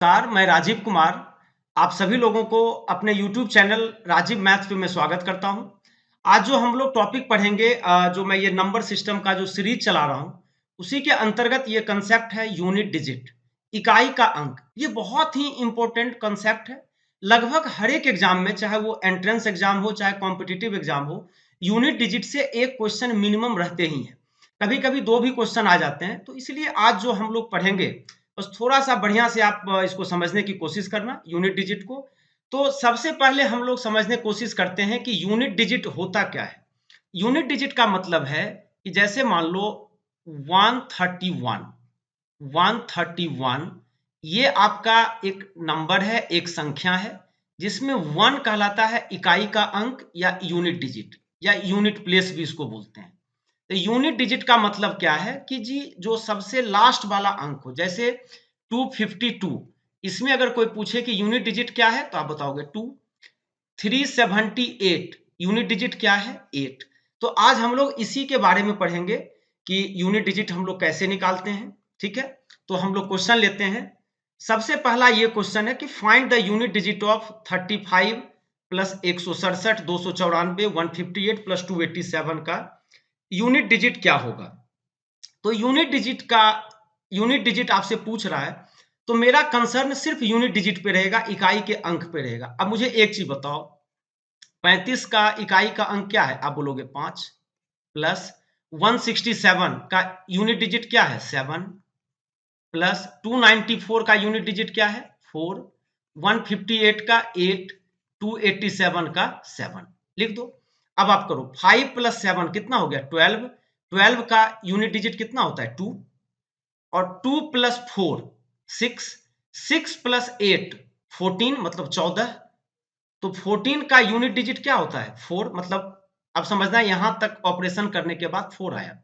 नमस्कार, मैं राजीव कुमार। आप सभी लोगों को अपने यूट्यूब चैनल राजीव मैथ्स पे मैं स्वागत करता हूं। आज जो हम लोग टॉपिक पढ़ेंगे जो मैं ये नंबर सिस्टम का जो सीरीज चला रहा हूं, उसी के अंतर्गत ये कंसेप्ट है यूनिट डिजिट, इकाई का अंक। ये बहुत ही इंपॉर्टेंट कंसेप्ट है। लगभग हर एक एग्जाम में, चाहे वो एंट्रेंस एग्जाम हो, चाहे कॉम्पिटिटिव एग्जाम हो, यूनिट डिजिट से एक क्वेश्चन मिनिमम रहते ही हैं। कभी कभी दो भी क्वेश्चन आ जाते हैं, तो इसलिए आज जो हम लोग पढ़ेंगे बस थोड़ा सा बढ़िया से आप इसको समझने की कोशिश करना यूनिट डिजिट को। तो सबसे पहले हम लोग समझने की कोशिश करते हैं कि यूनिट डिजिट होता क्या है। यूनिट डिजिट का मतलब है कि जैसे मान लो 131 131 ये आपका एक नंबर है, एक संख्या है, जिसमें वन कहलाता है इकाई का अंक या यूनिट डिजिट या यूनिट प्लेस भी इसको बोलते हैं। तो यूनिट डिजिट का मतलब क्या है कि जी जो सबसे लास्ट वाला अंक हो, जैसे 252, इसमें अगर कोई पूछे कि यूनिट डिजिट क्या है तो आप बताओगे 2। 378 यूनिट डिजिट क्या है? 8। तो आज हम लोग इसी के बारे में पढ़ेंगे कि यूनिट डिजिट हम लोग कैसे निकालते हैं। ठीक है, तो हम लोग क्वेश्चन लेते हैं। सबसे पहला ये क्वेश्चन है कि find the unit digit of 35 plus 167 294 158 plus 287 का यूनिट डिजिट क्या होगा। तो यूनिट डिजिट आपसे पूछ रहा है, तो मेरा कंसर्न सिर्फ यूनिट डिजिट पे रहेगा, इकाई के अंक पे रहेगा। अब मुझे एक चीज बताओ, 35 का इकाई का अंक क्या है? आप बोलोगे 5। प्लस 167 का यूनिट डिजिट क्या है? 7। प्लस 294 का यूनिट डिजिट क्या है? 4। 158 का 8। 287 का 7। लिख दो। अब आप करो 5 प्लस 7 कितना हो गया? 12। 12 का यूनिट डिजिट कितना होता है? 2। और 2 प्लस 4 6। 6 प्लस 8 14, मतलब 14। तो 14 का यूनिट डिजिट क्या होता है? 4। मतलब अब समझना, यहां तक ऑपरेशन करने के बाद 4 आया।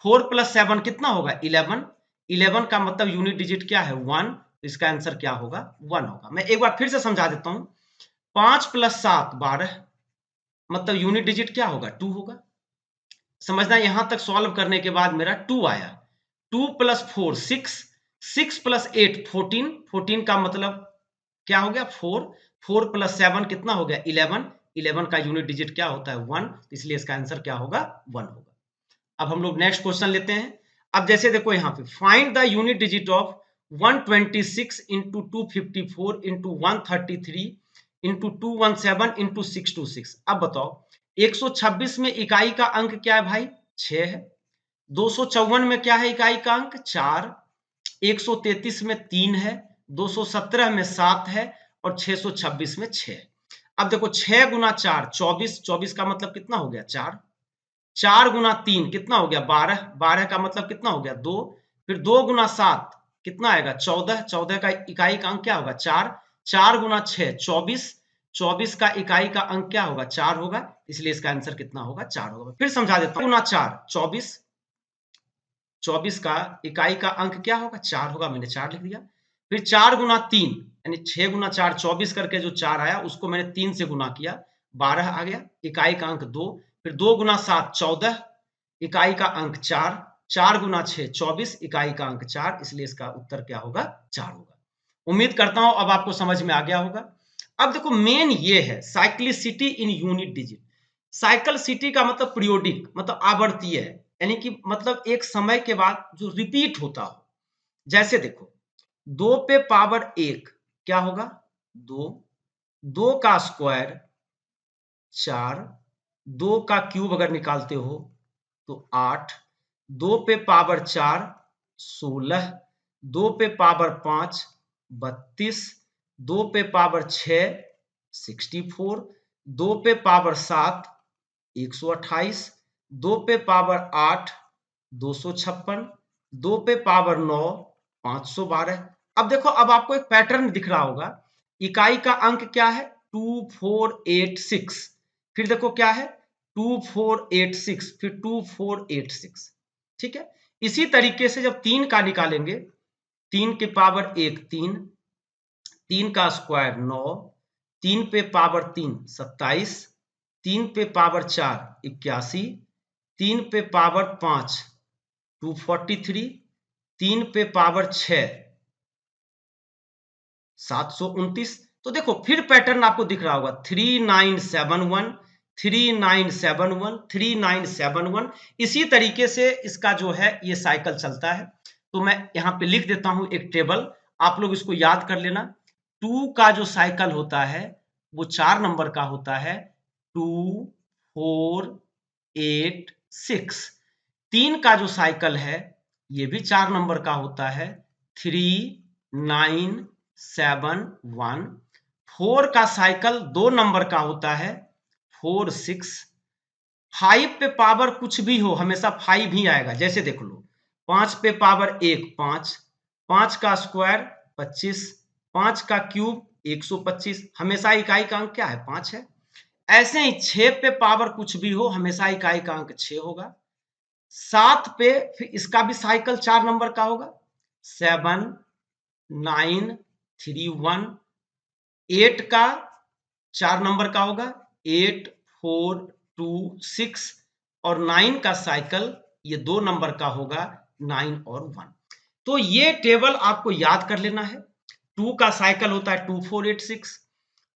4 प्लस 7 कितना होगा? 11। 11 का मतलब यूनिट डिजिट क्या है? 1। इसका आंसर क्या होगा? 1 होगा। मैं एक बार फिर से समझा देता हूं। 5 प्लस 7 12, मतलब यूनिट डिजिट क्या होगा? 2 होगा। समझना, यहां तक सॉल्व करने के बाद मेरा 2 आया। 2 प्लस 4 6। 6 प्लस 8 14। 14 का मतलब क्या हो गया? 4। 4 प्लस 7 कितना हो गया? 11। 11 का यूनिट डिजिट क्या होता है? 1। इसलिए इसका आंसर क्या होगा? 1 होगा। अब हम लोग नेक्स्ट क्वेश्चन लेते हैं। अब जैसे देखो यहाँ पे, find the unit digit of 126 into 254 into 133 into 217 into 626। अब बताओ, 126 में इकाई का अंक क्या है भाई? 6 है। 254 में क्या है इकाई का अंक? 4। 133 में 3 है। 217 में 7 है। और 626 में 6 है। अब देखो 6 गुना 4 24। 24 का मतलब कितना हो गया? 4। 4 गुना 3 कितना हो गया? 12। 12 का मतलब कितना हो गया? 2। फिर 2 गुना 7 कितना आएगा? 14। 14 का इकाई का अंक क्या होगा? 4। 4 गुना 6 24। 24 का इकाई का अंक क्या होगा? 4 होगा। इसलिए इसका आंसर कितना होगा? 4 होगा। फिर समझा देता हूं। गुना 4 24। 24 का इकाई का अंक क्या होगा? 4 होगा। मैंने 4 लिख दिया। फिर 4 गुना 3, यानी 6 गुना 4 24 करके जो 4 आया उसको मैंने 3 से गुना किया, 12 आ गया। इकाई का अंक 2। फिर 2 गुना 7 14, इकाई का अंक 4। 4 गुना 6 24, इकाई का अंक 4। इसलिए इसका उत्तर क्या होगा? 4 होगा। उम्मीद करता हूं अब आपको समझ में आ गया होगा। अब देखो मेन ये है cyclicity in unit digit. Cyclicity का मतलब पीरियोडिक, मतलब आवर्तीय है, यानी कि मतलब एक समय के बाद जो रिपीट होता हो। जैसे देखो, 2 पे पावर 1 क्या होगा? 2। 2 का स्क्वायर 4। 2 का क्यूब अगर निकालते हो तो 8। 2 पे पावर 4 16। 2 पे पावर 5 32। 2 पे पावर 6 64। 2 पे पावर 7 128। 2 पे पावर 8 256। 2 पे पावर 9 512। अब देखो, अब आपको एक पैटर्न दिख रहा होगा। इकाई का अंक क्या है? 2486। फिर देखो क्या है? 2486, फिर 2486। ठीक है। इसी तरीके से जब 3 का निकालेंगे, 3 के पावर 1 3। 3 का स्क्वायर 9। 3 पे पावर 3 27। 3 पे पावर 4 81। 3 पे पावर 5 243। 3 पे पावर 6 729। तो देखो फिर पैटर्न आपको दिख रहा होगा 3971, 3971, 3971। इसी तरीके से इसका जो है ये साइकिल चलता है। तो मैं यहाँ पे लिख देता हूं एक टेबल, आप लोग इसको याद कर लेना। 2 का जो साइकिल होता है वो 4 नंबर का होता है, 2 4 8 6। 3 का जो साइकिल है ये भी 4 नंबर का होता है, 3 9 7 1। 4 का साइकिल 2 नंबर का होता है, 4 6। 5 पे पावर कुछ भी हो हमेशा 5 ही आएगा। जैसे देख लो 5 पे पावर 1 5, 5 का स्क्वायर 25, 5 का क्यूब 125। हमेशा इकाई का अंक क्या है? 5 है। ऐसे ही 6 पे पावर कुछ भी हो हमेशा इकाई का अंक 6 होगा। 7 पे फिर इसका भी साइकिल 4 नंबर का होगा, 7 9 3 1। 8 का 4 नंबर का होगा, 8 4 2 6। और 9 का साइकिल ये 2 नंबर का होगा, 9 और 1। तो ये टेबल आपको याद कर लेना है। 2 का साइकिल होता है 2486,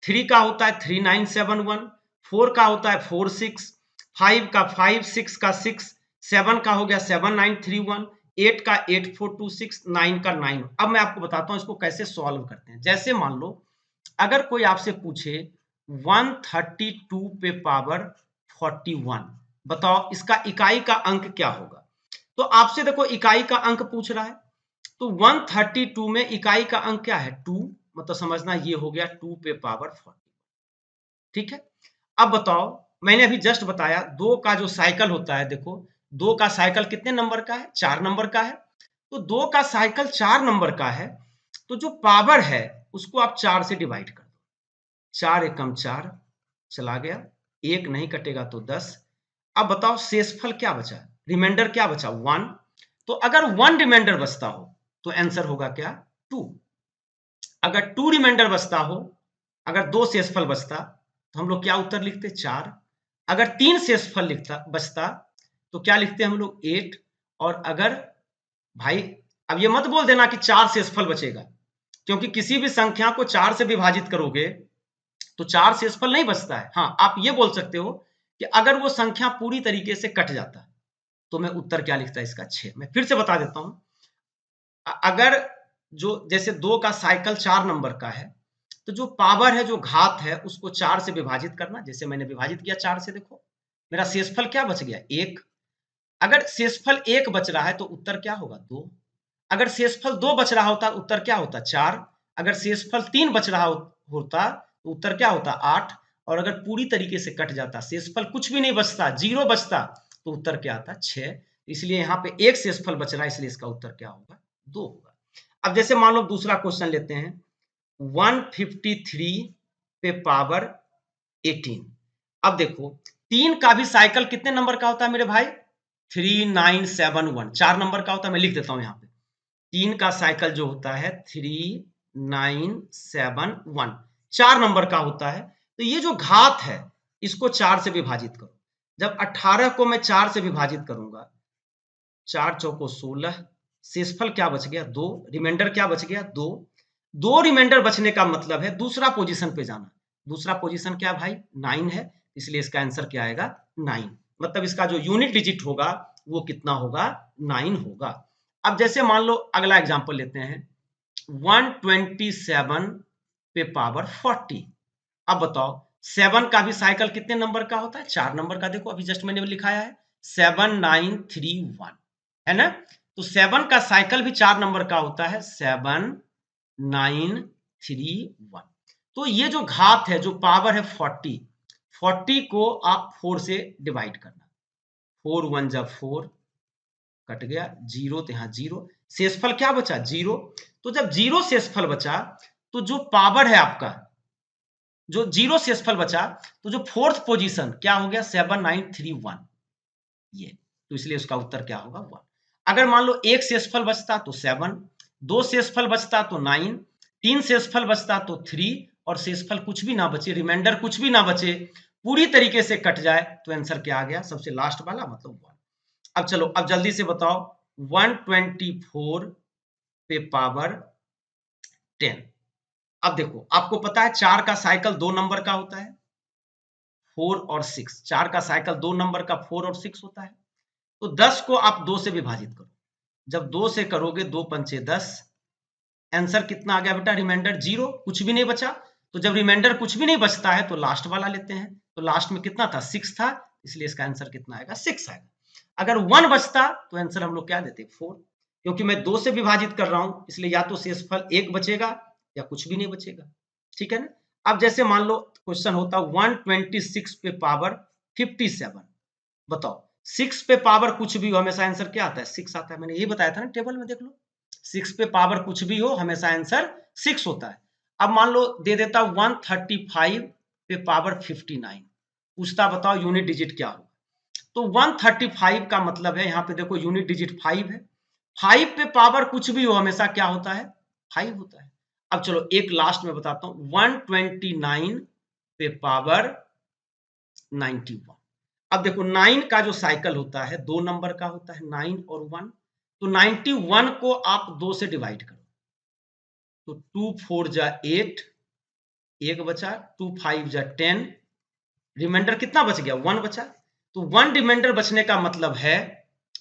3 का होता है 3971, 4 का होता है 46, 5 का 5, 6 का 6, 7 का हो गया 7931, 8 का 8426, 9 का 9। अब मैं आपको बताता हूं इसको कैसे सॉल्व करते हैं। जैसे मान लो अगर कोई आपसे पूछे 132 पे पावर 41, बताओ इसका इकाई का अंक क्या होगा? तो आपसे देखो इकाई का अंक पूछ रहा है, तो 132 में इकाई का अंक क्या है? 2। मतलब समझना ये हो गया 2 पे पावर 40। ठीक है। अब बताओ, मैंने अभी जस्ट बताया 2 का जो साइकिल होता है, देखो 2 का साइकिल कितने नंबर का है? 4 नंबर का है। तो 2 का साइकिल 4 नंबर का है, तो जो पावर है उसको आप 4 से डिवाइड कर दो। 4 एकम 4 चला गया, 1 नहीं कटेगा तो 10। अब बताओ शेषफल क्या बचा? रिमाइंडर क्या बचा? 1। तो अगर 1 रिमाइंडर बचता हो तो आंसर होगा क्या? 2। अगर 2 रिमाइंडर बचता हो, अगर 2 शेषफल बचता तो हम लोग क्या उत्तर लिखते? 4। अगर 3 शेषफल लिखता बचता तो क्या लिखते हम लोग? 8। और अगर भाई अब ये मत बोल देना कि 4 शेषफल बचेगा, क्योंकि किसी भी संख्या को 4 से विभाजित करोगे तो 4 शेषफल नहीं बचता है। हाँ, आप ये बोल सकते हो कि अगर वो संख्या पूरी तरीके से कट जाता है तो मैं उत्तर क्या लिखता? इसका 6। मैं फिर से बता देता हूं, अगर जो जैसे 2 का साइकिल 4 नंबर का है, तो जो पावर है, जो घात है, उसको 4 से विभाजित करना। जैसे मैंने विभाजित किया 4 से, देखो मेरा शेषफल क्या बच गया? 1। अगर शेषफल 1 बच रहा है तो उत्तर क्या होगा? 2। अगर शेषफल 2 बच रहा होता उत्तर क्या होता? 4। अगर शेषफल 3 बच रहा होता तो उत्तर क्या होता? 8। और अगर पूरी तरीके से कट जाता, शेषफल कुछ भी नहीं बचता, 0 बचता, तो उत्तर क्या आता? 6। इसलिए यहाँ पे एक शेषफल बच रहा है, इसलिए इसका उत्तर क्या होगा? 2 होगा। अब जैसे मान लो दूसरा क्वेश्चन लेते हैं, 153 पे पावर 18। अब देखो 3 का भी साइकिल कितने नंबर का होता है मेरे भाई? 3971, 4 नंबर का होता है। मैं लिख देता हूं यहाँ पे, 3 का साइकिल जो होता है 3971, 4 नंबर का होता है। तो ये जो घात है इसको 4 से विभाजित करो। जब 18 को मैं 4 से विभाजित करूंगा, 4 चौको 16, शेषफल क्या बच गया? 2। रिमाइंडर क्या बच गया? 2। 2 रिमाइंडर बचने का मतलब है दूसरा पोजीशन पे जाना। दूसरा पोजीशन क्या भाई? 9 है, इसलिए इसका आंसर क्या आएगा? 9। मतलब इसका जो यूनिट डिजिट होगा वो कितना होगा? 9 होगा। अब जैसे मान लो अगला एग्जांपल लेते हैं, 127 पे पावर 40। अब बताओ 7 का भी साइकिल कितने नंबर का होता है? 4 नंबर का। देखो अभी जस्ट मैंने लिखाया है 7931, है ना? तो 7 का साइकिल भी 4 नंबर का होता है, 7931। तो ये जो घात है, जो पावर है 40, 40 को आप 4 से डिवाइड करना। 4 1 जब 4 कट गया, 0 तो यहां 0। शेषफल क्या बचा? 0। तो जब 0 शेषफल बचा तो जो पावर है आपका, जो 0 शेषफल बचा, तो जो फोर्थ पोजीशन क्या हो गया? 7931, ये। तो इसलिए उसका उत्तर क्या होगा? 1। अगर मान लो एक शेषफल बचता तो 7, 2 शेषफल बचता तो 9, 3 शेषफल बचता तो 3, और शेषफल कुछ भी ना बचे, रिमाइंडर कुछ भी ना बचे, पूरी तरीके से कट जाए, तो आंसर क्या आ गया? सबसे लास्ट वाला, मतलब 1। अब चलो, अब जल्दी से बताओ 124 पे पावर 10। अब देखो, आपको पता है 4 का साइकिल 2 नंबर का होता है, 4 और 6। 4 का साइकिल 2 नंबर का 4 और 6 होता है। तो 10 को आप 2 से विभाजित करो। जब 2 से करोगे, 2 पंचे 10, आंसर कितना आ गया बेटा? रिमाइंडर 0, कुछ भी नहीं बचा। तो जब रिमाइंडर कुछ भी नहीं बचता है तो लास्ट वाला लेते हैं। तो लास्ट में कितना था? 6 था, इसलिए इसका आंसर कितना आएगा? 6 आएगा। अगर 1 बचता तो आंसर हम लोग क्या देते? 4। क्योंकि मैं 2 से विभाजित कर रहा हूं, इसलिए या तो शेषफल 1 बचेगा या कुछ भी नहीं बचेगा। ठीक है ना? अब जैसे मान लो क्वेश्चन होता 126 पे पावर 57, बताओ 6 पे पावर कुछ भी हो हमेशा आंसर क्या आता है? 6 आता है। मैंने यही बताया था ना, टेबल में देख लो, 6 पे पावर कुछ भी हो हमेशा आंसर 6 होता है। अब मान लो दे देता 135 पे पावर 59, पूछता बताओ यूनिट डिजिट क्या हो? तो 135 का मतलब है, यहां पे देखो यूनिट डिजिट 5 है। 5 पे पावर कुछ भी हो हमेशा क्या होता है? 5 होता है। अब चलो एक लास्ट में बताता हूं, 129 पे पावर 91। अब देखो 9 का जो साइकिल होता है 2 नंबर का होता है, 9 और 1। तो 91 को आप 2 से डिवाइड करो, तो 2 4 जा 8, 1 बचा, 2 5 जा 10, रिमाइंडर कितना बच गया? 1 बचा। तो 1 रिमाइंडर बचने का मतलब है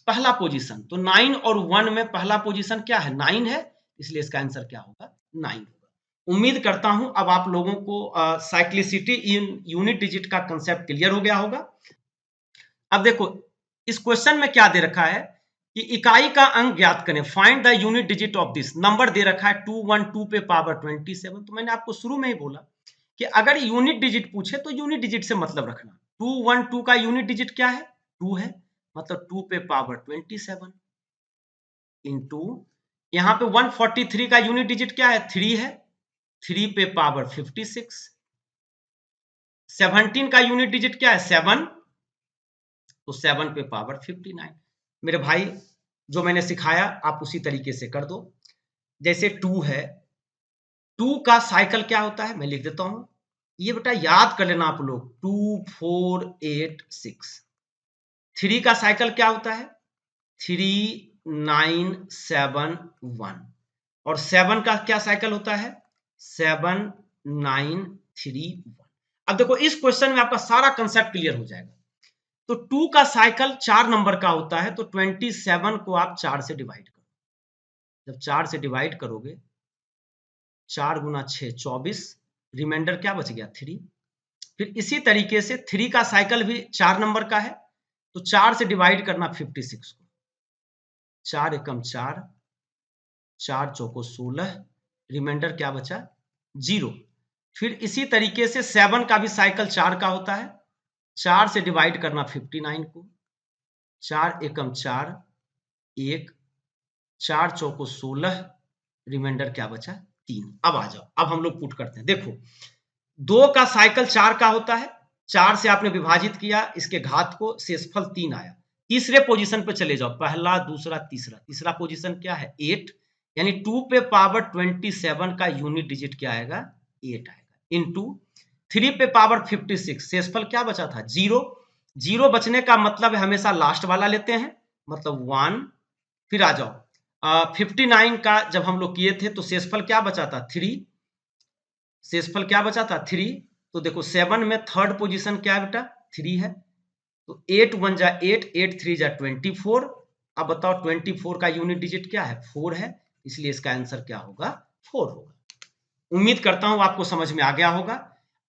पहला पोजीशन। तो 9 और 1 में पहला पोजीशन क्या है? 9 है, इसलिए इसका आंसर क्या होगा? 9 होगा। उम्मीद करता हूं अब आप लोगों को साइक्लिसिटी इन यूनिट डिजिट का कंसेप्ट क्लियर हो गया होगा। अब देखो इस क्वेश्चन में क्या दे रखा है कि इकाई का अंक ज्ञात करें, find the unit digit of this. Number दे रखा है 212 पे पावर 27। तो मैंने आपको शुरू में ही बोला कि अगर यूनिट डिजिट पूछे तो यूनिट डिजिट से मतलब रखना। 212 का यूनिट डिजिट क्या है? 2 है, मतलब 2 पे पावर 27 इंटू, यहां पे 143 का यूनिट डिजिट क्या है? 3 है, 3 पे पावर 56। 17 का यूनिट डिजिट क्या है? 7, तो 7 पे पावर 59। मेरे भाई जो मैंने सिखाया आप उसी तरीके से कर दो। जैसे 2 है, 2 का साइकिल क्या होता है? मैं लिख देता हूं, ये बेटा याद कर लेना आप लोग, 2 4 8 6। 3 का साइकिल क्या होता है? 3 9 7 1। और 7 का क्या साइकिल होता है? 7 9 3 1। अब देखो इस क्वेश्चन में आपका सारा कंसेप्ट क्लियर हो जाएगा। तो 2 का साइकिल 4 नंबर का होता है, तो 27 को आप 4 से डिवाइड करो। जब 4 से डिवाइड करोगे, 4 गुना 6 24, रिमाइंडर क्या बच गया? 3। फिर इसी तरीके से 3 का साइकिल भी 4 नंबर का है, तो 4 से डिवाइड करना 56 को, 4 एकम 4, 4 चौको 16, रिमाइंडर क्या बचा? 0। फिर इसी तरीके से 7 का भी साइकिल 4 का होता है, 4 से डिवाइड करना 59 को, 4 एकम 4, 1, 4 चौको 16, रिमाइंडर क्या बचा? 3। अब आ जाओ, अब हम लोग पुट करते हैं। देखो 2 का साइकिल 4 का होता है, 4 से आपने विभाजित किया इसके घात को, शेषफल 3 आया। तीसरे पोजीशन पे चले जाओ, पहला दूसरा तीसरा, तीसरा पोजीशन क्या है? 8, यानी 2 पे पावर 27 का यूनिट डिजिट क्या आएगा? 8 आएगा, इनटू 3 पे पावर 56, शेषफल क्या बचा था? 0। 0 बचने का मतलब है हमेशा लास्ट वाला लेते हैं, मतलब 1। फिर आ जाओ 59 का जब हम लोग किए थे तो शेषफल क्या बचा था? 3। शेषफल क्या बचा था? 3। तो देखो 7 में थर्ड पोजीशन क्या है बेटा? 3 है। तो 8 1 जा 8, 8 3 जा 24। अब बताओ 24 का यूनिट डिजिट क्या है? 4 है, इसलिए इसका आंसर क्या होगा? 4 होगा। उम्मीद करता हूं आपको समझ में आ गया होगा।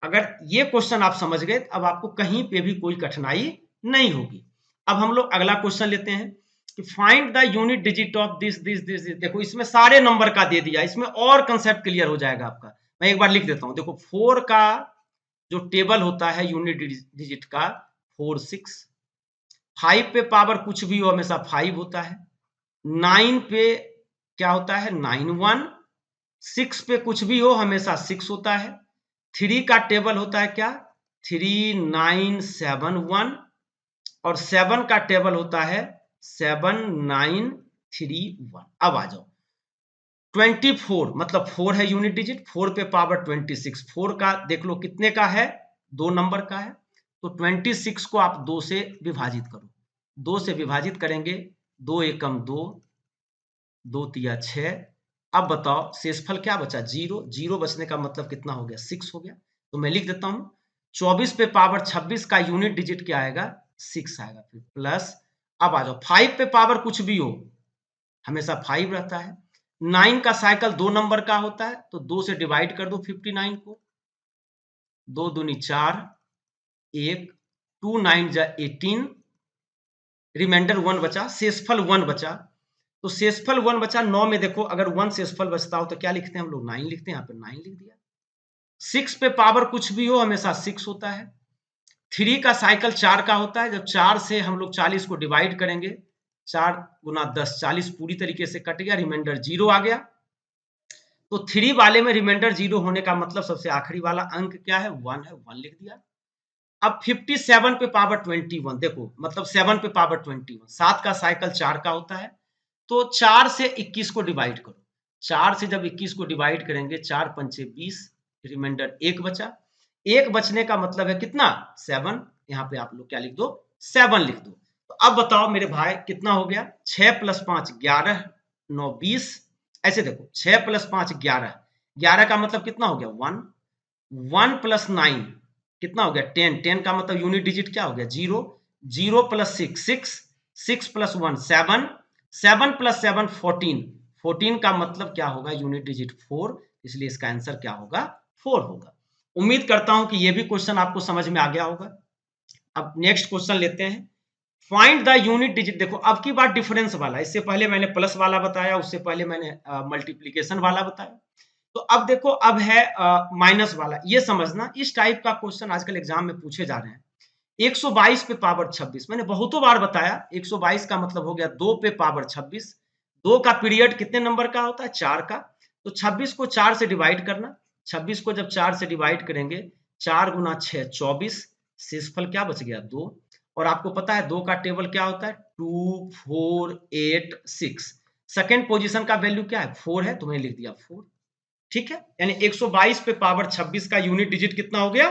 अगर ये क्वेश्चन आप समझ गए, अब आपको कहीं पे भी कोई कठिनाई नहीं होगी। अब हम लोग अगला क्वेश्चन लेते हैं कि find the unit digit of this this this. देखो इसमें सारे नंबर का दे दिया, इसमें और कंसेप्ट क्लियर हो जाएगा आपका। मैं एक बार लिख देता हूं, देखो 4 का जो टेबल होता है यूनिट डिजिट का, 4 6। 5 पे पावर कुछ भी हो हमेशा 5 होता है। 9 पे क्या होता है? 9 1। 6 पे कुछ भी हो हमेशा 6 होता है। 3 का टेबल होता है क्या? 3 9 7 1। और 7 का टेबल होता है 7 9 3 1। अब आ जाओ 24, मतलब 4 है यूनिट डिजिट, 4 पे पावर 26। 4 का देख लो कितने का है? 2 नंबर का है। तो 26 को आप 2 से विभाजित करो, 2 से विभाजित करेंगे, 2 एकम 2, 2 तिया 6, अब बताओ शेषफल क्या बचा, 0। 0 बचने का मतलब कितना हो गया, 6 हो गया। तो मैं लिख देता हूं 24 पे पावर 26 का यूनिट डिजिट क्या आएगा, 6 आएगा। फिर प्लस, अब आ जाओ 5 पे पावर कुछ भी हो, हमेशा 5 रहता है। 9 का साइकिल 2 नंबर का होता है, तो 2 से डिवाइड कर दो 59 को, 2 दूनी 4, 1, 2 9 जा 18, रिमाइंडर 1 बचा, शेषफल 1 बचा। तो शेषफल 1 बचा, 9 में देखो अगर 1 शेषफल बचता हो तो क्या लिखते हैं हम लोग, 9 लिखते हैं, यहाँ पे 9 लिख दिया। 6 पे पावर कुछ भी हो हमेशा 6 होता है। 3 का साइकिल 4 का होता है, जब 4 से हम लोग 40 को डिवाइड करेंगे, 4 गुना 10, 40 पूरी तरीके से कट गया, रिमाइंडर 0 आ गया। तो 3 वाले में रिमाइंडर 0 होने का मतलब सबसे आखिरी वाला अंक क्या है, 1 है, 1 लिख दिया। अब 57 पे पावर 21, देखो मतलब 7 पे पावर 21, 7 का साइकिल 4 का होता है, तो 4 से 21 को डिवाइड करो। 4 से जब 21 को डिवाइड करेंगे, 4 पंचे 20, रिमाइंडर 1 बचा। 1 बचने का मतलब है कितना, 7। यहाँ पे आप लोग क्या लिख दो, 7 लिख दो। तो अब बताओ मेरे भाई कितना हो गया, 6 + 5 11, 9 20। ऐसे देखो 6 + 5 11, 11 का मतलब कितना हो गया, 1। 1 + 9 कितना हो गया, 10। 10 का मतलब यूनिट डिजिट क्या हो गया, 0। 0 + 6 6, 6 + 1 7, 7 + 7 14। 14 का मतलब क्या होगा, यूनिट डिजिट 4, इसलिए इसका आंसर क्या होगा, 4 होगा। उम्मीद करता हूं कि यह भी क्वेश्चन आपको समझ में आ गया होगा। अब नेक्स्ट क्वेश्चन लेते हैं, फाइंड द यूनिट डिजिट। देखो अब की बात डिफरेंस वाला, इससे पहले मैंने प्लस वाला बताया, उससे पहले मैंने मल्टीप्लीकेशन वाला बताया। तो अब देखो अब है माइनस वाला, ये समझना इस टाइप का क्वेश्चन आजकल एग्जाम में पूछे जा रहे हैं। 122 पे पावर 26, मैंने बहुतों बार बताया 122 का मतलब हो गया 2 पे पावर 26। 2 का पीरियड कितने नंबर का होता है, 4 का। तो 26 को 4 से डिवाइड करना, 26 को जब 4 से डिवाइड करेंगे, 4 गुना 6 24, शेषफल क्या बच गया, 2। और आपको पता है 2 का टेबल क्या होता है, 2 4 8 6। सेकेंड पोजीशन का वैल्यू क्या है, 4 है, तो मैंने लिख दिया 4। ठीक है, यानी 122 पे पावर 26 का यूनिट डिजिट कितना हो गया,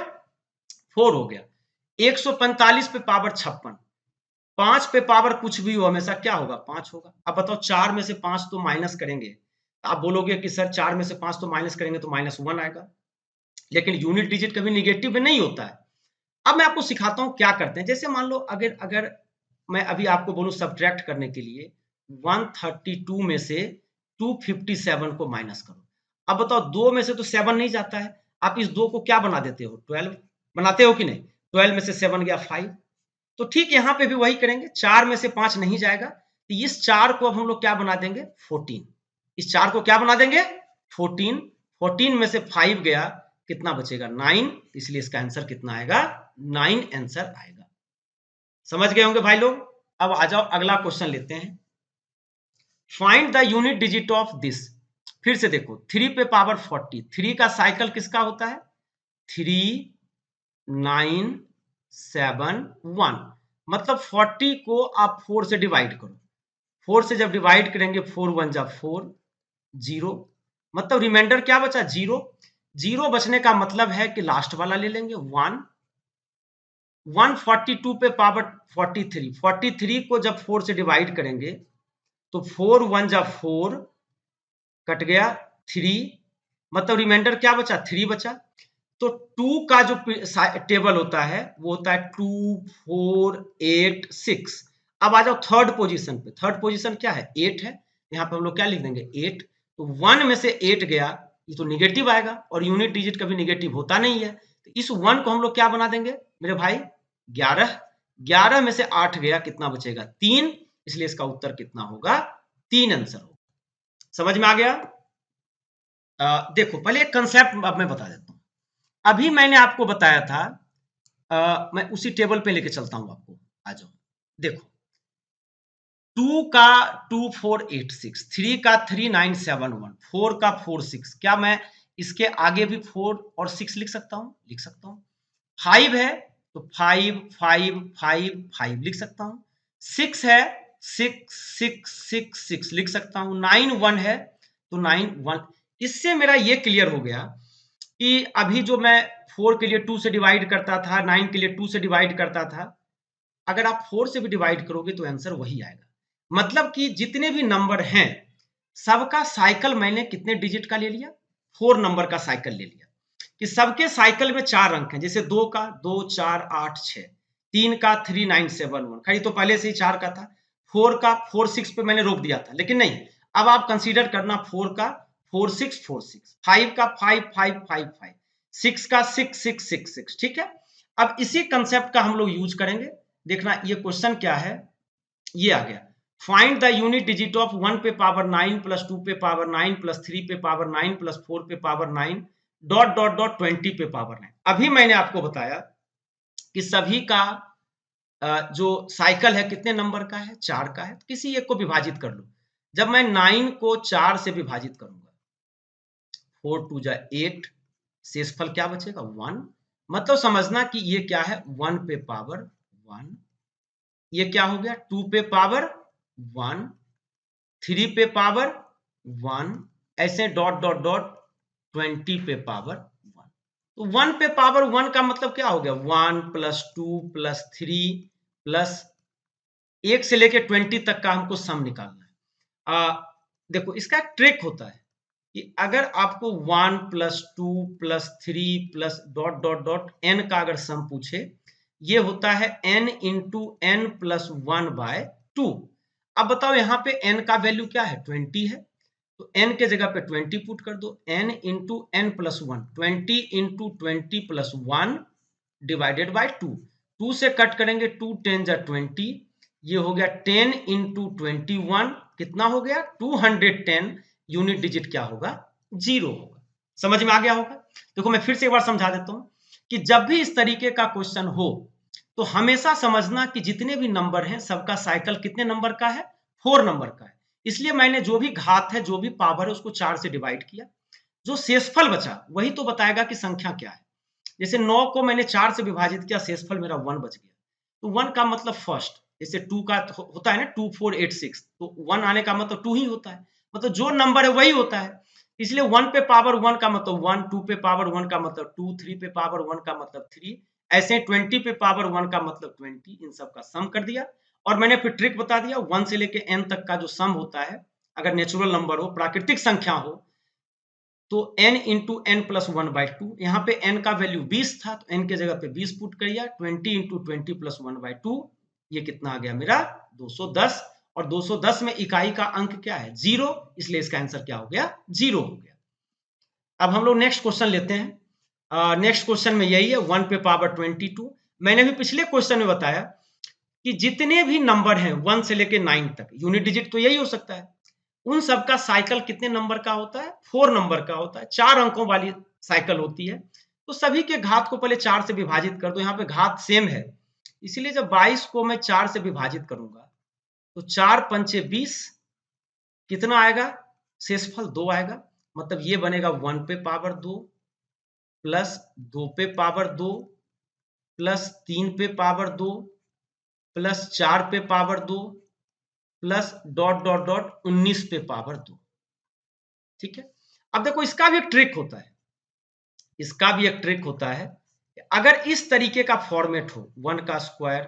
4 हो गया। 145 पे पावर 56, 5 पे पावर कुछ भी हो हमेशा क्या होगा, 5 होगा। अब बताओ 4 में से 5 तो माइनस करेंगे, आप बोलोगे कि सर 4 में से 5 तो माइनस करेंगे तो -1 आएगा, लेकिन यूनिट डिजिट कभी निगेटिव में नहीं होता है। अब मैं आपको सिखाता हूं क्या करते हैं। जैसे मान लो अगर अगर मैं अभी आपको बोलूं सब्ट्रैक्ट करने के लिए, 132 में से 257 को माइनस करो। अब बताओ 2 में से तो 7 नहीं जाता है, आप इस 2 को क्या बना देते हो, 12 बनाते हो कि नहीं। 12 में से 7 गया 5। तो ठीक यहां पे भी वही करेंगे, 4 में से 5 नहीं जाएगा, तो इस 4 को अब हम लोग क्या बना देंगे, 14। इस 4 को क्या बना देंगे, 14। 14 में से 5 गया, कितना बचेगा, 9, इसलिए इसका आंसर कितना आएगा, 9 आंसर आएगा। समझ गए होंगे भाई लोग। अब आ जाओ अगला क्वेश्चन लेते हैं, find the unit digit of this. फिर से देखो 3 पे पावर 40, 3 का साइकिल किसका होता है, 3 9 7 1। मतलब 40 को आप 4 से डिवाइड करो, 4 से जब डिवाइड करेंगे 4 1 जा 4, 0। मतलब रिमाइंडर क्या बचा, 0। 0 बचने का मतलब है कि लास्ट वाला ले लेंगे 1। 142 पे पावर 43, 43 को जब 4 से डिवाइड करेंगे तो 4 1 जा 4, कट गया 3, मतलब रिमाइंडर क्या बचा, 3 बचा। तो 2 का जो टेबल होता है वो होता है 2 4 8 6। अब आ जाओ थर्ड पोजीशन पे, थर्ड पोजीशन क्या है, 8 है, यहाँ पे हम लोग क्या लिख देंगे 8। तो 1 में से 8 गया, ये तो निगेटिव आएगा, और यूनिट डिजिट कभी निगेटिव होता नहीं है, तो इस 1 को हम लोग क्या बना देंगे मेरे भाई, 11। 11 में से 8 गया, कितना बचेगा, 3, इसलिए इसका उत्तर कितना होगा, 3 आंसर होगा। समझ में आ गया। देखो पहले एक कंसेप्ट अब मैं बता देता हूं। अभी मैंने आपको बताया था, मैं उसी टेबल पे लेके चलता हूं आपको, आ जाओ देखो 2 का 2486, 3 का 3971, 4 का 46, क्या मैं इसके आगे भी 4 और 6 लिख सकता हूं, लिख सकता हूं। 5 है तो 5 5 5 5 लिख सकता हूं। 6 है 6 6 6 6 लिख सकता हूं। 9 1 है तो 9 1। इससे मेरा ये क्लियर हो गया कि अभी जो मैं 4 के लिए 2 से डिवाइड करता था, 9 के लिए 2 से डिवाइड करता था, अगर आप 4 से भी डिवाइड करोगे तो आंसर वही आएगा। मतलब कि जितने भी नंबर हैं सबका साइकिल मैंने कितने डिजिट का ले लिया, 4 नंबर का साइकिल ले लिया, कि सबके साइकिल में 4 अंक हैं, जैसे 2 का 2 4 8 6, 3 का 3 9 7 1, खैर तो पहले से ही 4 का था, 4 का 4 6 पे मैंने रोक दिया था, लेकिन नहीं, अब आप कंसीडर करना 4 का 4 6 4 6, 5 का 5 5 5 5, 6 का 6 6 6 6, ठीक है। अब इसी कंसेप्ट का हम लोग यूज करेंगे। देखना ये क्वेश्चन क्या है, ये आ गया, find the unit digit of 1 पे पावर 9 प्लस 2 पे पावर 9 प्लस 3 पे पावर 9 प्लस 4 पे पावर 9 डॉट डॉट डॉट 20 पे पावर 9। अभी मैंने आपको बताया कि सभी का जो साइकिल है कितने नंबर का है, 4 का है, तो किसी एक को विभाजित कर लो। जब मैं 9 को 4 से विभाजित करूंगा, 4 2 जा 8, शेषफल क्या बचेगा 1, मतलब समझना कि ये क्या है 1 पे पावर 1, ये क्या हो गया 2 पे पावर 1, 3 पे पावर 1, ऐसे डॉट डॉट डॉट 20 पे पावर 1। तो 1 पे पावर 1 का मतलब क्या हो गया 1 प्लस 2 प्लस 3 प्लस 1 से लेके 20 तक का हमको सम निकालना है। देखो इसका एक ट्रिक होता है कि अगर आपको 1 plus 2 plus 3 plus dot dot dot n का अगर सम पूछे, ये होता है n into n plus 1 by 2। अब बताओ यहाँ पे n का वैल्यू क्या है 20 है, तो n के जगह पे 20 पुट कर दो, n into n plus 1, 20 into 20 plus 1 divided by 2, 2 से कट करेंगे 2 10 जा 20, ये हो गया 10 इंटू 21, कितना हो गया 210, यूनिट डिजिट क्या होगा 0 होगा। समझ में आ गया होगा। देखो मैं फिर से एक बार समझा देता हूं कि जब भी इस तरीके का क्वेश्चन हो तो हमेशा समझना कि जितने भी नंबर हैं सबका साइकिल कितने नंबर का है 4 नंबर का है, इसलिए मैंने जो भी घात है जो भी पावर है उसको 4 से डिवाइड किया, जो शेषफल बचा वही तो बताएगा कि संख्या क्या है। जैसे 9 को मैंने 4 से विभाजित किया, शेषफल मेरा 1 बच गया, तो 1 का मतलब फर्स्ट, जैसे 2 का होता है ना 2 4 8 6, तो 1 आने का मतलब 2 ही होता है, मतलब जो नंबर है वही होता है, इसलिए 1 पे पावर 1 का मतलब 1, 2 पे पावर 1 का मतलब 2, 3 पे पावर 1 का मतलब 3, ऐसे 20 पे पावर 1 का मतलब 20, इन सब का सम कर दिया। और मैंने फिर ट्रिक बता दिया 1 से लेके n तक का जो सम होता है, अगर नेचुरल नंबर हो प्राकृतिक संख्या हो तो n into n plus 1 by 2, यहाँ पे n का वैल्यू 20 था तो n के जगह पे 20 पुट करिए, 20 इंटू 20 प्लस 1 बाई 2, ये कितना आ गया मेरा 210, और 210 में इकाई का अंक क्या है 0, इसलिए इसका आंसर क्या हो गया 0 हो गया। अब हम लोग नेक्स्ट क्वेश्चन लेते हैं। नेक्स्ट क्वेश्चन में यही है 1 पे पावर 22। मैंने भी पिछले क्वेश्चन में बताया कि जितने भी नंबर हैं 1 से लेके 9 तक, यूनिट डिजिट तो यही हो सकता है, उन सबका साइकिल कितने नंबर का होता है 4 नंबर का होता है, 4 अंकों वाली साइकिल होती है, तो सभी के घात को पहले 4 से विभाजित कर दो, यहाँ पे घात सेम है, इसलिए जब 22 को मैं 4 से विभाजित करूंगा तो 4 पंचे 20, कितना आएगा शेषफल 2 आएगा, मतलब ये बनेगा 1 पे पावर 2 प्लस 2 पे पावर 2 प्लस 3 पे पावर 2 प्लस 4 पे power 2 plus dot dot dot 19 पे पावर 2। ठीक है, अब देखो इसका भी एक ट्रिक होता है, इसका भी एक ट्रिक होता है, अगर इस तरीके का फॉर्मेट हो 1 का स्क्वायर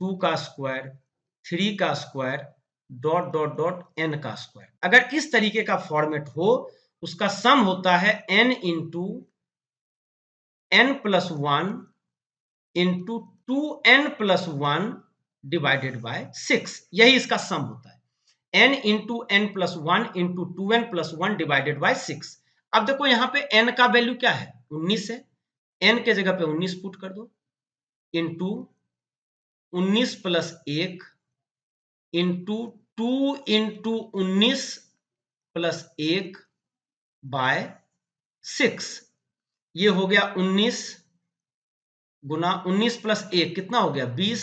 2 का स्क्वायर 3 का square dot dot dot n का स्क्वायर, अगर इस तरीके का फॉर्मेट हो उसका सम होता है n into n plus 1 into 2n plus 1 divided by 6, यही इसका सम होता है n into n plus 1 into 2n plus 1 divided by 6। अब देखो यहाँ पे n का वैल्यू क्या है 19 है, n के जगह पे 19 पुट कर दो into 19 plus 1 into 2 into 19 plus 1 by 6, ये हो गया 19 गुना 19 प्लस 1 कितना हो गया 20,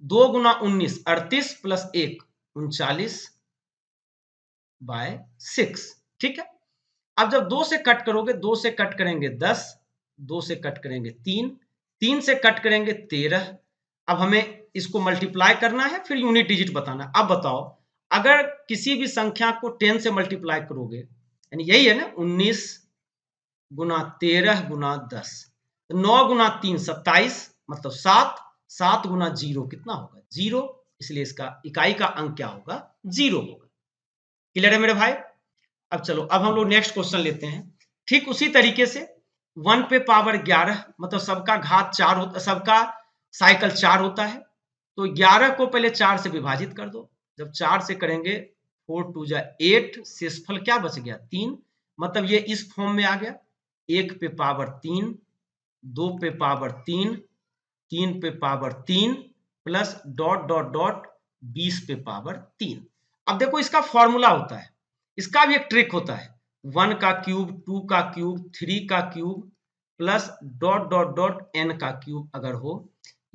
2 गुना 19 38 प्लस 1 39 बाय 6। ठीक है, अब जब 2 से कट करोगे, 2 से कट करेंगे 10, 2 से कट करेंगे 3, 3 से कट करेंगे 13, अब हमें इसको मल्टीप्लाई करना है फिर यूनिट डिजिट बताना है। अब बताओ अगर किसी भी संख्या को 10 से मल्टीप्लाई करोगे, यानी यही है ना 19 गुना 13 गुना 10, 9 गुना 3 27, मतलब 7, 7 गुना 0 कितना होगा 0, इसलिए इसका इकाई का अंक क्या होगा 0 होगा। क्लियर है मेरे भाई? अब चलो, अब हम लोग नेक्स्ट क्वेश्चन लेते हैं। ठीक उसी तरीके से 1 पे पावर 11, मतलब सबका घात 4 होता, सबका साइकिल 4 होता है, तो 11 को पहले 4 से विभाजित कर दो। जब 4 से करेंगे 4 2 जा 8, शेषफल क्या बच गया 3, मतलब ये इस फॉर्म में आ गया। 1 पे पावर 3, 2 पे पावर 3, 3 पे power 3 plus dot dot dot 20 पे पावर 3। अब देखो इसका फॉर्मूला होता है, इसका भी एक ट्रिक होता है, 1 का क्यूब, 2 का क्यूब, 3 का cube plus dot dot dot n का क्यूब अगर हो,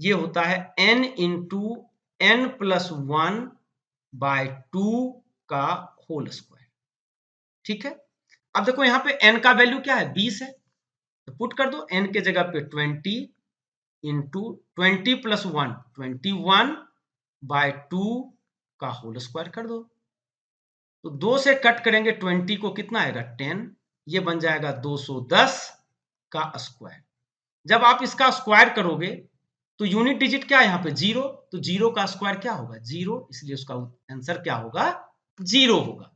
ये होता है n into n plus 1 by 2 का होल स्क्वायर। ठीक है, अब देखो यहाँ पे n का वैल्यू क्या है 20 है, तो पुट कर दो n के जगह पे 20 इंटू 20 प्लस 1 21 बाय 2 का होल स्क्वायर कर दो। तो 2 से कट करेंगे 20 को, कितना आएगा 10, ये बन जाएगा 210 का स्क्वायर। जब आप इसका स्क्वायर करोगे तो यूनिट डिजिट क्या है यहाँ पे 0, तो 0 का स्क्वायर क्या होगा 0, इसलिए उसका आंसर क्या होगा 0 होगा।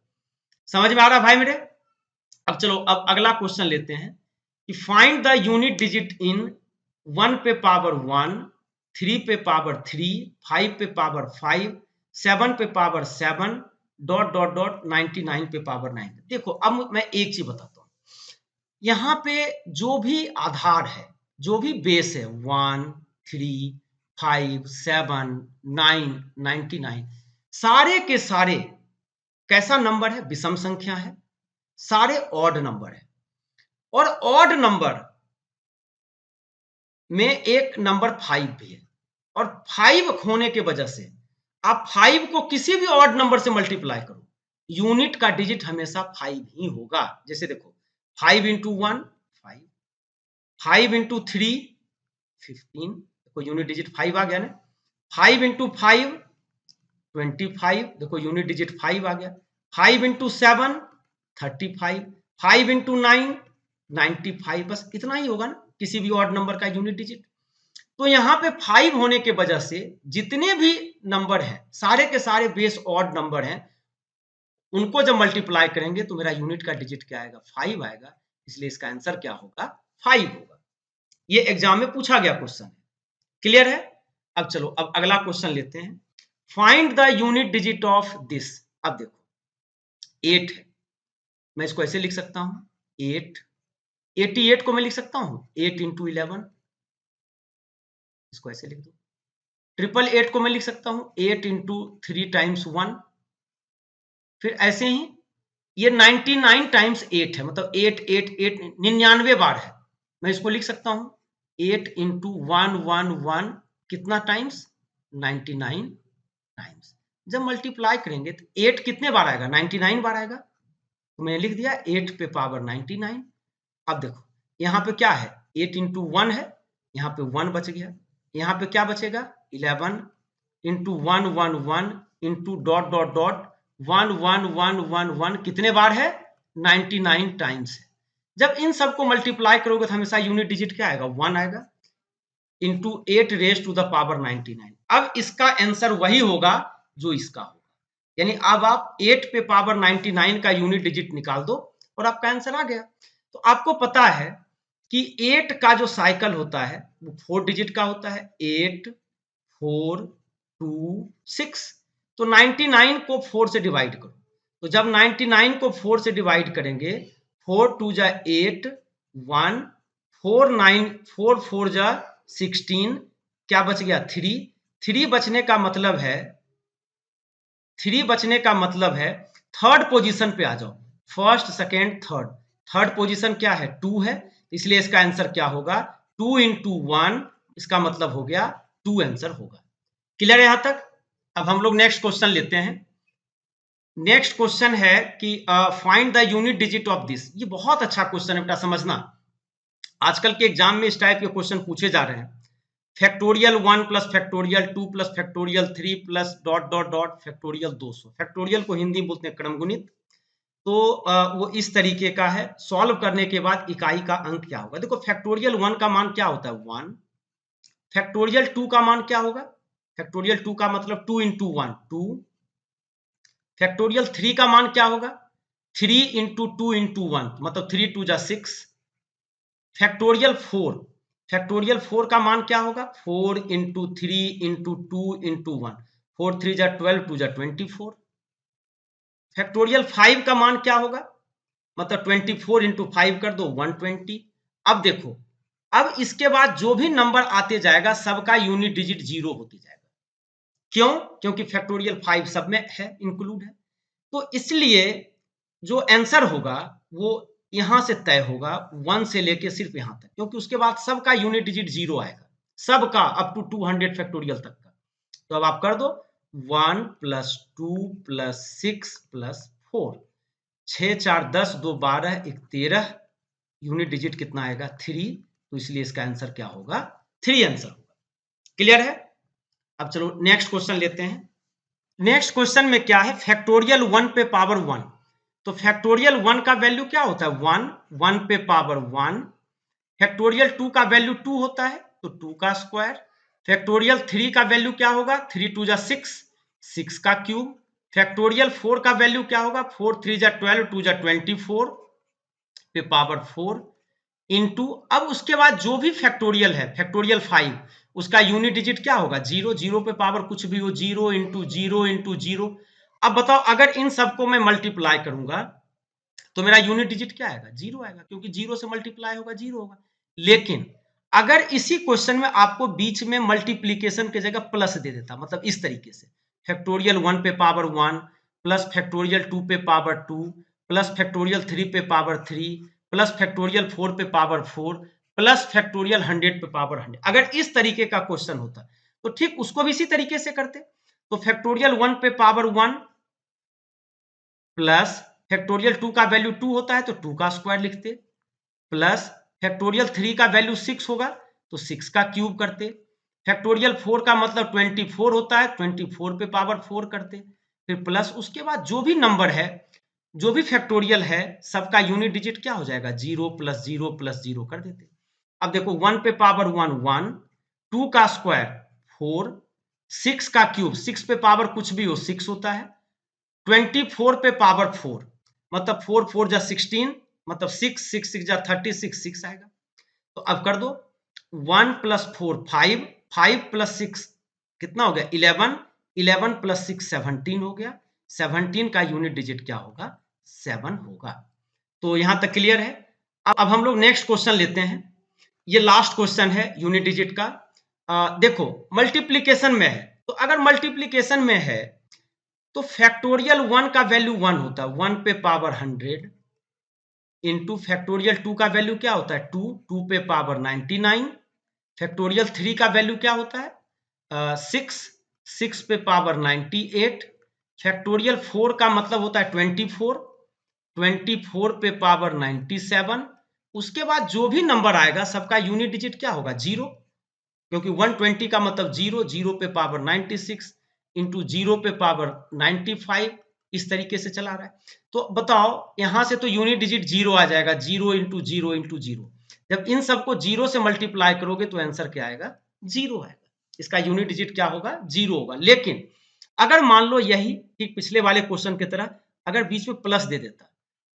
समझ में आ रहा भाई मेरे? अब चलो, अब अगला क्वेश्चन लेते हैं कि find the unit digit in 1 पे पावर 1, 3 पे पावर 3, 5 पे पावर 5, 7 पे पावर 7 डॉट डॉट डॉट 99 पे पावर 9। देखो अब मैं एक चीज बताता हूं, यहां पे जो भी आधार है, जो भी बेस है 1 3 5 7 9 99, सारे के सारे कैसा नंबर है, विषम संख्या है, सारे ऑड नंबर है। और ऑड नंबर में एक नंबर 5 भी है, और 5 होने के वजह से आप 5 को किसी भी ऑड नंबर से मल्टीप्लाई करो, यूनिट का डिजिट हमेशा 5 ही होगा। जैसे देखो 5 इंटू 1 5, 5 इंटू 3 15, देखो यूनिट डिजिट 5 आ गया ना। 5 इंटू 5 25, देखो यूनिट डिजिट 5 आ गया। 5 इंटू 7 35, 5 इंटू 9 95, बस इतना ही होगा ना किसी भी ऑड नंबर का यूनिट डिजिट। तो यहां पे 5 होने के वजह से जितने भी नंबर हैं, सारे के सारे बेस ऑड नंबर हैं, उनको जब मल्टीप्लाई करेंगे तो मेरा यूनिट का डिजिट क्या आएगा 5 आएगा, इसलिए इसका आंसर क्या होगा 5 होगा। ये एग्जाम में पूछा गया क्वेश्चन है। क्लियर है? अब चलो, अब अगला क्वेश्चन लेते हैं। Find the unit digit of this. अब देखो 8 है, मैं इसको ऐसे लिख सकता हूं 8, 88 को मैं लिख सकता हूं 8 इंटू 11, इसको ऐसे लिख दो। 888 को मैं लिख सकता हूं 8 इंटू 3 टाइम्स 1। फिर ऐसे ही ये 99 टाइम्स 8 है, मतलब 8 8 8 99 बार है, मैं इसको लिख सकता हूं 8 इंटू 111, कितना टाइम्स 99 टाइम्स। जब मल्टीप्लाई करेंगे तो 8 कितने बार आएगा 99 बार आएगा, तो मैंने लिख दिया 8 पे पावर 99। अब देखो यहाँ पे क्या है 8 इंटू 1 है, यहाँ पे 1 बच गया, यहाँ पे क्या बचेगा 11 into 111 into dot dot dot 11111, कितने बार है 99 टाइम्स है। जब इन सबको मल्टीप्लाई करोगे तो हमेशा यूनिट डिजिट क्या आएगा 1 आएगा, into 8 raise to the power 99। अब इसका आंसर वही होगा जो इसका होगा, यानी अब आप 8 पे पावर 99 का यूनिट डिजिट निकाल दो और आपका आंसर आ गया। तो आपको पता है कि 8 का जो साइकिल होता है वो 4 डिजिट का होता है, 8 4 2 6। तो 99 को 4 से डिवाइड करो, तो जब 99 को 4 से डिवाइड करेंगे 4 2 जा 8 1 4 9 4 4 जा 16, क्या बच गया 3। 3 बचने का मतलब है, 3 बचने का मतलब है थर्ड पोजीशन पे आ जाओ, first second third. Third position क्या है 2 है, इसलिए इसका आंसर क्या होगा 2 इंटू 1, इसका मतलब हो गया 2 आंसर होगा। क्लियर है यहां तक? अब हम लोग नेक्स्ट क्वेश्चन लेते हैं। नेक्स्ट क्वेश्चन है कि find the unit digit of this. ये बहुत अच्छा क्वेश्चन है बेटा, समझना आजकल के एग्जाम में इस टाइप के क्वेश्चन पूछे जा रहे हैं। Factorial 1 plus factorial 2 plus factorial 3 plus dot dot dot factorial 200। Factorial को हिंदी में बोलते हैं क्रमगुणित। तो वो इस तरीके का है, सॉल्व करने के बाद इकाई का अंक क्या होगा। देखो फैक्टोरियल 1 का मान क्या होता है 1, फैक्टोरियल 2 का मान क्या होगा, फैक्टोरियल 2 का मतलब 2 इंटू 1 2, फैक्टोरियल 3 का मान क्या होगा? 3 इंटू 2 इंटू 1 मतलब 3 2 जा 6। फैक्टोरियल 4, फैक्टोरियल 4 का मान क्या होगा? 4 इंटू 3 इंटू 2 इंटू 1, 4 3 जा 12 2 जा 24। फैक्टोरियल 5 का मान क्या होगा? मतलब 24 इंटू 5 कर दो 120। अब देखो, अब इसके बाद जो भी नंबर आते जाएगा सबका यूनिट डिजिट जीरो होते जाएगा। क्यों? क्योंकि फैक्टोरियल 5 सब में है, इंक्लूड है। तो इसलिए जो आंसर होगा वो यहां से तय होगा 1 से लेके सिर्फ यहां तक, क्योंकि उसके बाद सबका यूनिट डिजिट जीरो आएगा, सबका अप टू 200 फैक्टोरियल तक का। तो अब आप कर दो 1 plus 2 plus 6 plus 4, 6 4 10 2 12 1 13, unit digit कितना आएगा? 3। तो इसलिए इसका आंसर क्या होगा? 3 आंसर होगा। क्लियर है? अब चलो नेक्स्ट क्वेश्चन लेते हैं। नेक्स्ट क्वेश्चन में क्या है? फैक्टोरियल 1 पे पावर 1। तो फैक्टोरियल 1 का वैल्यू क्या होता है? 1, 1 पे पावर 1। फैक्टोरियल 2 का वैल्यू 2 होता है, तो 2 का स्क्वायर। फैक्टोरियल 3 का वैल्यू क्या होगा? 3 2 जा 6, 6 का क्यूब। फैक्टोरियल 4 का वैल्यू क्या होगा? 4 3 जा 12 2 जा 24 पे पावर 4 इंटू, अब उसके बाद जो भी फैक्टोरियल है, फैक्टोरियल 5, उसका यूनिट डिजिट क्या होगा? जीरो। जीरो पे पावर कुछ भी हो, zero into zero into zero. अब बताओ, अगर इन सबको मैं मल्टीप्लाई करूंगा तो मेरा यूनिट डिजिट क्या आएगा? जीरो आएगा, क्योंकि जीरो से मल्टीप्लाई होगा जीरो होगा। लेकिन अगर इसी क्वेश्चन में आपको बीच में मल्टीप्लीकेशन की जगह प्लस दे देता, मतलब इस तरीके से, फैक्टोरियल 1 पे पावर 1 प्लस फैक्टोरियल 2 पे पावर 2 प्लस फैक्टोरियल 3 पे पावर 3 प्लस फैक्टोरियल 4 पे पावर 4 प्लस फैक्टोरियल 100 पे पावर 100, अगर इस तरीके का क्वेश्चन होता तो ठीक उसको भी इसी तरीके से करते। तो फैक्टोरियल 1 पे पावर 1 प्लस फैक्टोरियल 2 का वैल्यू 2 होता है तो 2 का स्क्वायर लिखते, प्लस फैक्टोरियल 3 का वैल्यू 6 होगा तो 6 का क्यूब करते। फैक्टोरियल 4 का मतलब 24 होता है, 24 पे पावर 4 करते, फिर प्लस उसके बाद जो भी नंबर है, जो भी फैक्टोरियल है, सबका यूनिट डिजिट क्या हो जाएगा? Zero plus zero plus zero कर देते। अब देखो 1 पे पावर 1 1, 2 का स्क्वायर 4, 6 का क्यूब, 6 पे पावर कुछ भी हो 6 होता है, 24 पे पावर 4 मतलब 4 4 जा 16 मतलब 6 6 6 जा 36 6 आएगा। तो अब कर दो 1 प्लस 4 5, 5 प्लस 6 कितना हो गया? 11, 11 प्लस 6 17 हो गया, 17 का यूनिट डिजिट क्या होगा? 7 होगा। तो यहां तक क्लियर है? अब हम लोग नेक्स्ट क्वेश्चन लेते हैं। ये लास्ट क्वेश्चन है यूनिट डिजिट का। देखो मल्टीप्लीकेशन में है, तो अगर मल्टीप्लीकेशन में है तो फैक्टोरियल 1 का वैल्यू 1 होता है, 1 पे पावर 100 इंटू फैक्टोरियल 2 का वैल्यू क्या होता है? 2, 2 पे पावर 99। फैक्टोरियल 3 का वैल्यू क्या होता है? 6, 6 पे पावर 98। फैक्टोरियल 4 का मतलब होता है 24, 24 पे पावर 97। उसके बाद जो भी नंबर आएगा सबका यूनिट डिजिट क्या होगा? जीरो, क्योंकि 120 का मतलब जीरो, जीरो पे पावर 96 इंटू जीरो पे पावर 95, इस तरीके से चला रहा है। तो बताओ यहां से तो यूनिट डिजिट जीरो आ जाएगा, zero into zero into zero. जब इन सबको जीरो से मल्टीप्लाई करोगे तो आंसर क्या आएगा? जीरो आएगा। इसका यूनिट डिजिट क्या होगा? जीरो होगा। लेकिन अगर मान लो यही ठीक पिछले वाले क्वेश्चन की तरह अगर बीच में प्लस दे देता,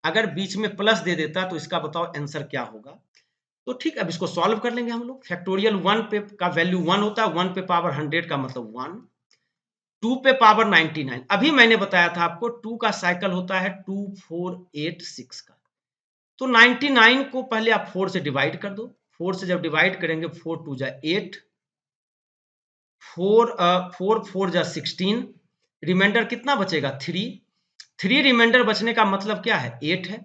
अगर बीच में प्लस दे देता तो इसका बताओ आंसर क्या होगा? तो ठीक, अब इसको सॉल्व कर लेंगे हम लोग। फैक्टोरियल 1 पे का वैल्यू 1 होता है, 1 पे पावर 100 का मतलब 1, 2 पे पावर 99, अभी मैंने बताया था आपको 2 का साइकिल होता है 2486 का। तो 99 को पहले आप 4 से डिवाइड कर दो, 4 से जब डिवाइड करेंगे 4 2 जा 8, 4 4 4 जा 16, रिमाइंडर कितना बचेगा? 3, 3 रिमाइंडर बचने का मतलब क्या है? 8 है।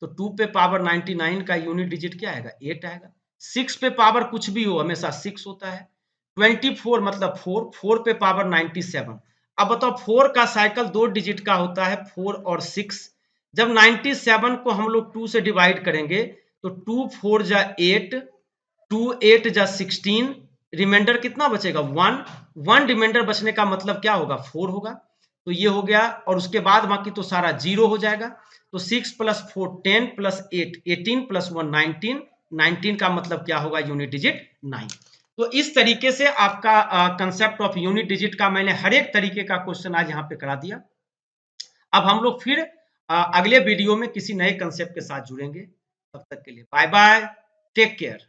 तो 2 पे पावर 99 का यूनिट डिजिट क्या आएगा? 8 आएगा। 6 पे पावर कुछ भी हो हमेशा 6 होता है। 24 मतलब 4, 4 पे पावर 97। अब बताओ 4 का साइकिल 2 डिजिट का होता है, 4 और 6। जब 97 को हम लोग 2 से डिवाइड करेंगे तो 2 4 जा 8, 2 8 जा 16, रिमाइंडर कितना बचेगा? 1, 1 रिमाइंडर बचने का मतलब क्या होगा? 4 होगा। तो ये हो गया, और उसके बाद बाकी तो सारा जीरो हो जाएगा। तो 6 प्लस 4 10 प्लस 8 18 प्लस 1 19, 19 का मतलब क्या होगा? Unit digit 9। तो इस तरीके से आपका कंसेप्ट ऑफ यूनिट डिजिट का मैंने हर एक तरीके का क्वेश्चन आज यहाँ पे करा दिया। अब हम लोग फिर अगले वीडियो में किसी नए कंसेप्ट के साथ जुड़ेंगे। तब तक के लिए बाय बाय, टेक केयर।